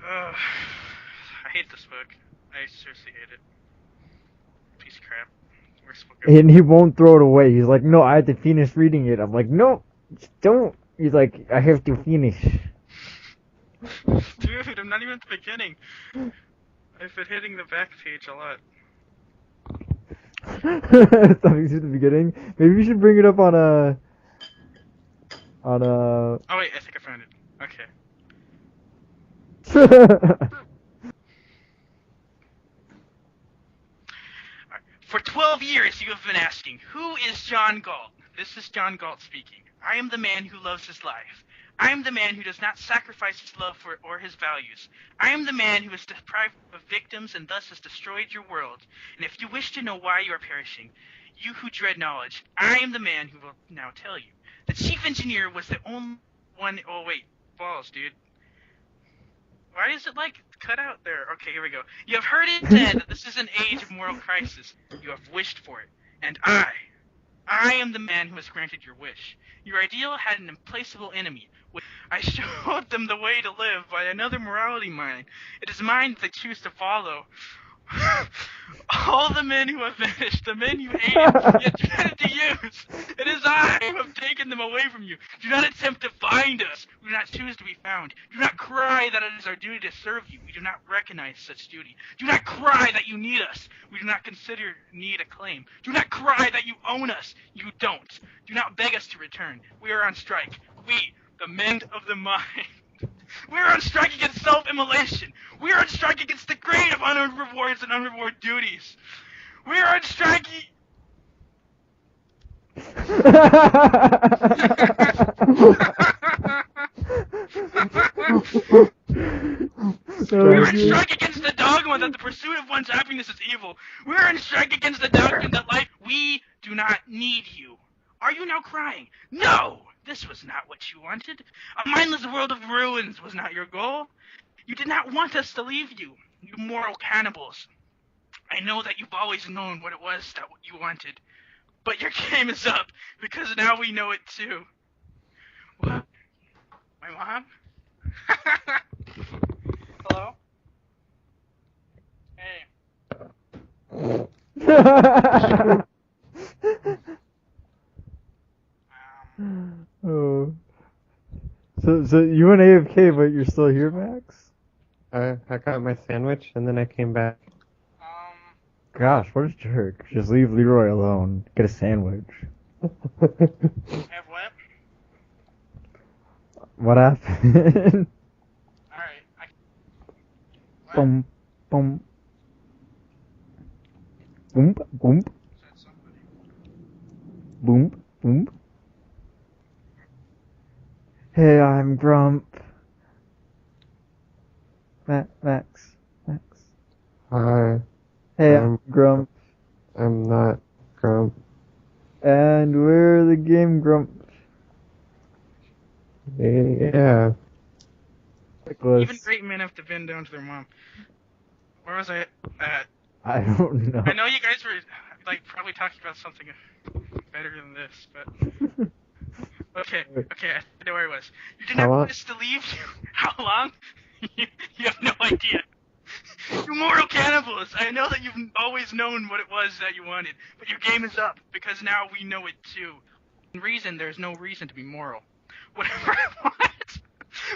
I hate this book. I seriously hate it. Piece of crap. Worst book ever. And he won't throw it away. He's like, no, I have to finish reading it. I'm like, no, just don't. He's like, I have to finish. Dude, I'm not even at the beginning. I've been hitting the back page a lot. Something to the beginning. Maybe we should bring it up on a. Oh wait, I think I found it. Okay. Alright. For 12 years you have been asking, who is John Galt? This is John Galt speaking. I am the man who loves his life. I am the man who does not sacrifice his love for or his values. I am the man who is deprived of victims and thus has destroyed your world. And if you wish to know why you are perishing, you who dread knowledge, I am the man who will now tell you. The chief engineer was the only one. Oh wait, balls, dude. Why is it like cut out there? Okay, here we go. You have heard it said that this is an age of moral crisis. You have wished for it. And I am the man who has granted your wish. Your ideal had an implacable enemy. I showed them the way to live by another morality mind. It is mine that they choose to follow. All the men who have vanished, the men you hated, yet dreaded to use. It is I who have taken them away from you. Do not attempt to find us. We do not choose to be found. Do not cry that it is our duty to serve you. We do not recognize such duty. Do not cry that you need us. We do not consider need a claim. Do not cry that you own us. You don't. Do not beg us to return. We are on strike. We, the men of the mind. We are on strike against self-immolation. We are on strike against the grain of unearned rewards and unrewarded duties. We are on strike. We are on strike against the dogma that the pursuit of one's happiness is evil. We are on strike against the doctrine that life. We do not need you. Are you now crying? No! This was not what you wanted. A mindless world of ruins was not your goal. You did not want us to leave you, you moral cannibals. I know that you've always known what it was that you wanted. But your game is up, because now we know it too. What? My mom? Hello? Hey. Oh. So you went AFK, but you're still here, Max? I got my sandwich and then I came back. Gosh, what a jerk. Just leave Leroy alone. Get a sandwich. Have what? What happened? Alright, Boom, boom. Boom, boom. Said somebody. Boom, boom. Hey, I'm Grump. Max. Hi. Hey, I'm Grump. I'm not Grump. And we're the Game Grump. Yeah. Even great men have to bend down to their mom. Where was I at? I don't know. I know you guys were like probably talking about something better than this, but okay, I know where I was. You didn't have us to leave you. How long? You have no idea. You moral cannibals! I know that you've always known what it was that you wanted, but your game is up, because now we know it too. In reason, there's no reason to be moral.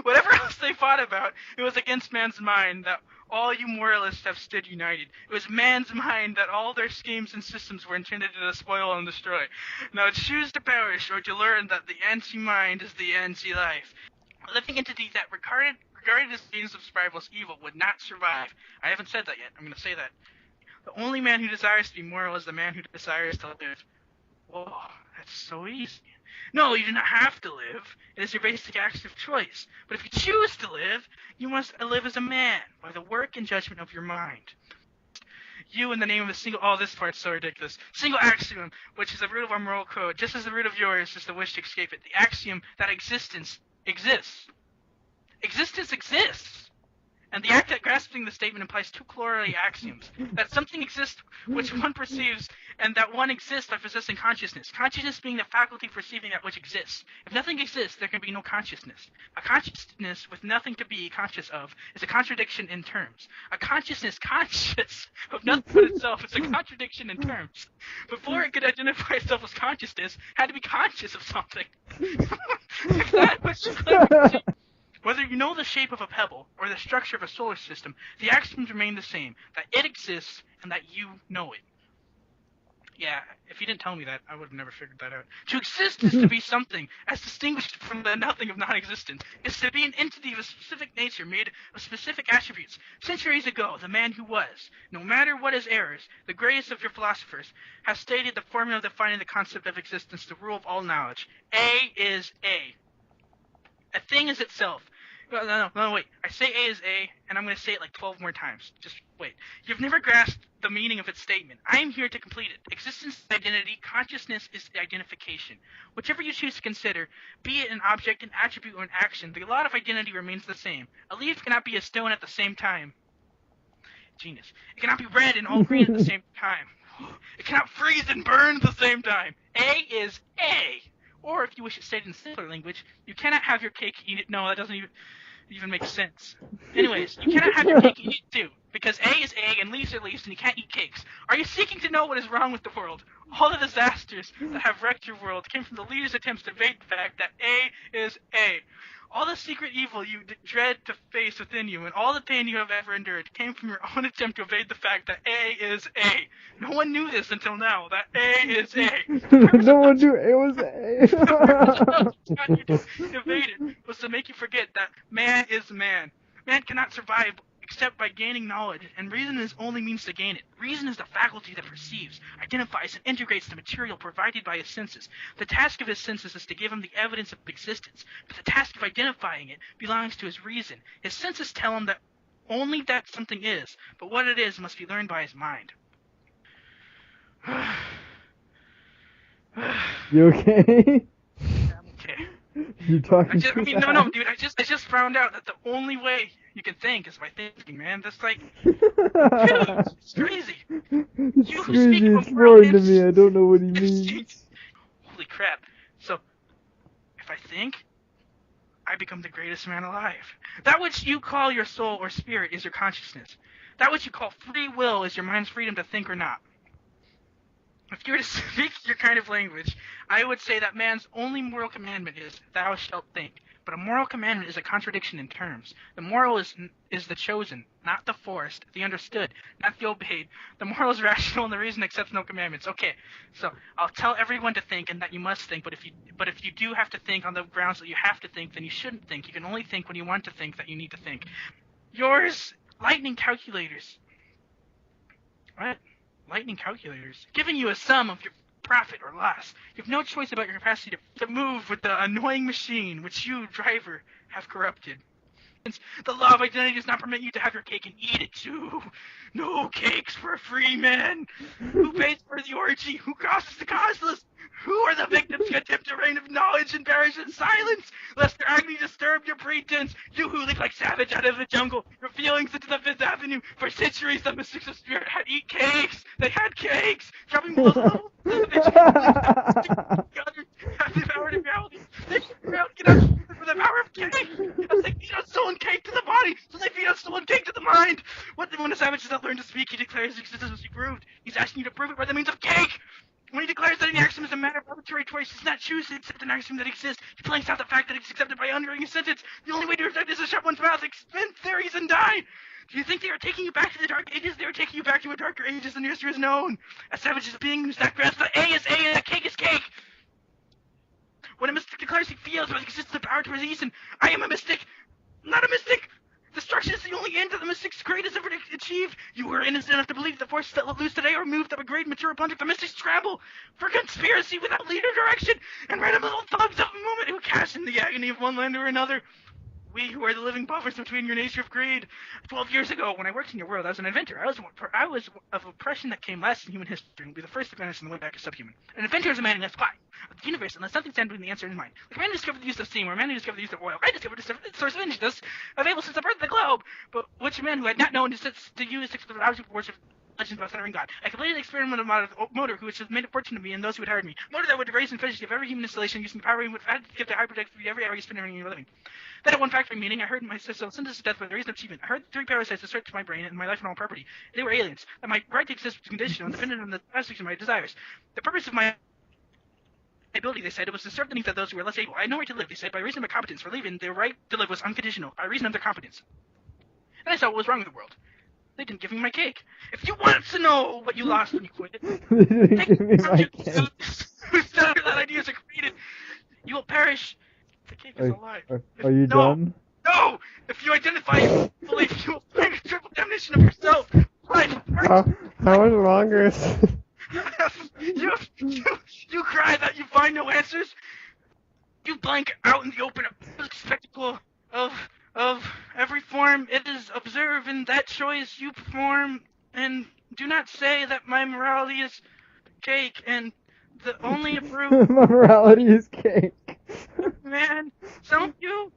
Whatever else they fought about, it was against man's mind that all you moralists have stood united. It was man's mind that all their schemes and systems were intended to spoil and destroy. Now choose to perish or to learn that the anti-mind is the anti-life. A living entity that regarded as means of survival as evil would not survive. I haven't said that yet. I'm going to say that. The only man who desires to be moral is the man who desires to live. Whoa, that's so easy. No, you do not have to live. It is your basic act of choice. But if you choose to live, you must live as a man, by the work and judgment of your mind. You, in the name of a single... Oh, this part's so ridiculous. Single axiom, which is the root of our moral code, just as the root of yours is the wish to escape it. The axiom that existence exists. Existence exists. And the act that grasping the statement implies two corollary axioms: that something exists which one perceives, and that one exists by possessing consciousness. Consciousness being the faculty perceiving that which exists. If nothing exists, there can be no consciousness. A consciousness with nothing to be conscious of is a contradiction in terms. A consciousness conscious of nothing but itself is a contradiction in terms. Before it could identify itself as consciousness, it had to be conscious of something. If that was just whether you know the shape of a pebble or the structure of a solar system, the axioms remain the same: that it exists and that you know it. Yeah, if you didn't tell me that, I would have never figured that out. To exist is to be something, as distinguished from the nothing of non-existence. It's to be an entity of a specific nature, made of specific attributes. Centuries ago, the man who was, no matter what his errors, the greatest of your philosophers, has stated the formula defining the concept of existence, the rule of all knowledge. A is A. A thing is itself. No, wait. I say A is A, and I'm going to say it like 12 more times. Just wait. You've never grasped the meaning of its statement. I am here to complete it. Existence is identity. Consciousness is the identification. Whichever you choose to consider, be it an object, an attribute, or an action, the law of identity remains the same. A leaf cannot be a stone at the same time. Genius. It cannot be red and all green at the same time. It cannot freeze and burn at the same time. A is A. Or, if you wish it stated in simpler language, you cannot have your cake and eat it. No, that doesn't even make sense. Anyways, you cannot have your cake and eat it too, because A is egg and leaves are leaves, and you can't eat cakes. Are you seeking to know what is wrong with the world? All the disasters that have wrecked your world came from the leaders' attempts to evade the fact that A is A. All the secret evil you dread to face within you, and all the pain you have ever endured, came from your own attempt to evade the fact that A is A. No one knew this until now, that A is A. No one knew it was A. You evaded was to make you forget that man is man. Man cannot survive except by gaining knowledge, and reason is only means to gain it. Reason is the faculty that perceives, identifies, and integrates the material provided by his senses. The task of his senses is to give him the evidence of existence, but the task of identifying it belongs to his reason. His senses tell him that only that something is, but what it is must be learned by his mind. You okay? Okay. You talking No, dude. I just found out that the only way you can think is by thinking, man. That's like, dude, it's crazy. It's crazy. It's foreign to me. I don't know what he means. Holy crap. So, if I think, I become the greatest man alive. That which you call your soul or spirit is your consciousness. That which you call free will is your mind's freedom to think or not. If you were to speak your kind of language, I would say that man's only moral commandment is, thou shalt think. But a moral commandment is a contradiction in terms. The moral is the chosen, not the forced, the understood, not the obeyed. The moral is rational and the reason accepts no commandments. Okay, so I'll tell everyone to think and that you must think, but if you do have to think on the grounds that you have to think, then you shouldn't think. You can only think when you want to think that you need to think. Yours, lightning calculators. What? Lightning calculators, giving you a sum of your profit or loss. You have no choice about your capacity to move with the annoying machine which you, driver, have corrupted. Since the law of identity does not permit you to have your cake and eat it too. No cakes for a free man. Who pays for the orgy? Who causes the causeless? Who are the victims who attempt to reign of knowledge and perish in silence, lest their agony disturb your pretense? You who live like savage out of the jungle, your feelings into the Fifth Avenue. For centuries, the mystics of spirit had eat cakes. They had cakes, dropping blows have the power to reality. They get us for the power of cake. As they feed us stolen cake to the body, so they feed us stolen cake to the mind. When a savage does not learn to speak, he declares his existence must be proved. He's asking you to prove it by the means of cake. When he declares that an axiom is a matter of arbitrary choice, he does not choose to accept an axiom that exists. He blanks out the fact that it's accepted by uttering a sentence. The only way to reject is to shut one's mouth, expend theories, and die. Do you think they are taking you back to the Dark Ages? They are taking you back to a darker ages than history is known. A savage is a being who's not grasped that A is A and that cake is cake. When a mystic declares he feels but exists the power to reason, I am a mystic, not a mystic. Destruction is the only end that the mystic's great has ever achieved. You were innocent enough to believe the forces that let loose today are moved up a great material project. The mystics scramble for conspiracy without leader direction, and random little thugs of a moment who cash in the agony of one land or another. We who are the living buffers between your nature of greed. 12 years ago, when I worked in your world, I was an inventor. I was of oppression that came last in human history and will be the first to vanish in the way back as subhuman. An inventor is a man who has why of the universe, unless something stands between the answer and his mind. Like a man who discovered the use of steam, or a man who discovered the use of oil. I discovered the source of energy, thus available since the birth of the globe, but which a man who had not known to use the object of worship legends about centering God. I completed an experimental motor which has made a fortune to me and those who would hire me. Motor that would raise and efficiency of every human installation using the power would give the high productivity every area spinning in living. Then at one factory meeting, I heard my sister sentence to death for the reason of achievement. I heard three parasites assert to my brain and my life and all property. They were aliens. That my right to exist was conditional and dependent on the aspects of my desires. The purpose of my ability, they said, it was to serve the needs of those who were less able. I had no right to live, they said. By reason of my competence for leaving, their right to live was unconditional. By reason of their competence. And I saw what was wrong with the world. They didn't give me my cake. If you want to know what you lost when you quit, They didn't give me my cake. whose that ideas are created, you will perish. The cake is a lie. Are you done? No! If you identify fully, you will find a triple definition of yourself. How much longer is you cry that you find no answers. You blank out in the open, a public spectacle of every form it is observed in that choice you perform, and do not say that my morality is cake, and the only approved My morality is cake. man, don't you?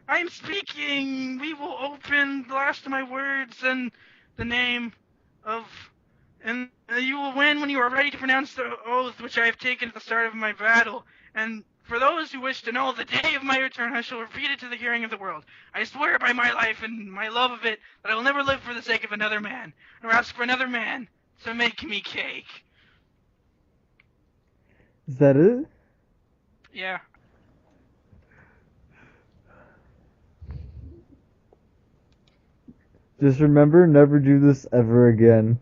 I am speaking. We will open the last of my words and the name of, and you will win when you are ready to pronounce the oath which I have taken at the start of my battle. And for those who wish to know the day of my return, I shall repeat it to the hearing of the world. I swear by my life and my love of it that I will never live for the sake of another man, nor ask for another man to make me cake. Is that it? Yeah. Just remember, never do this ever again.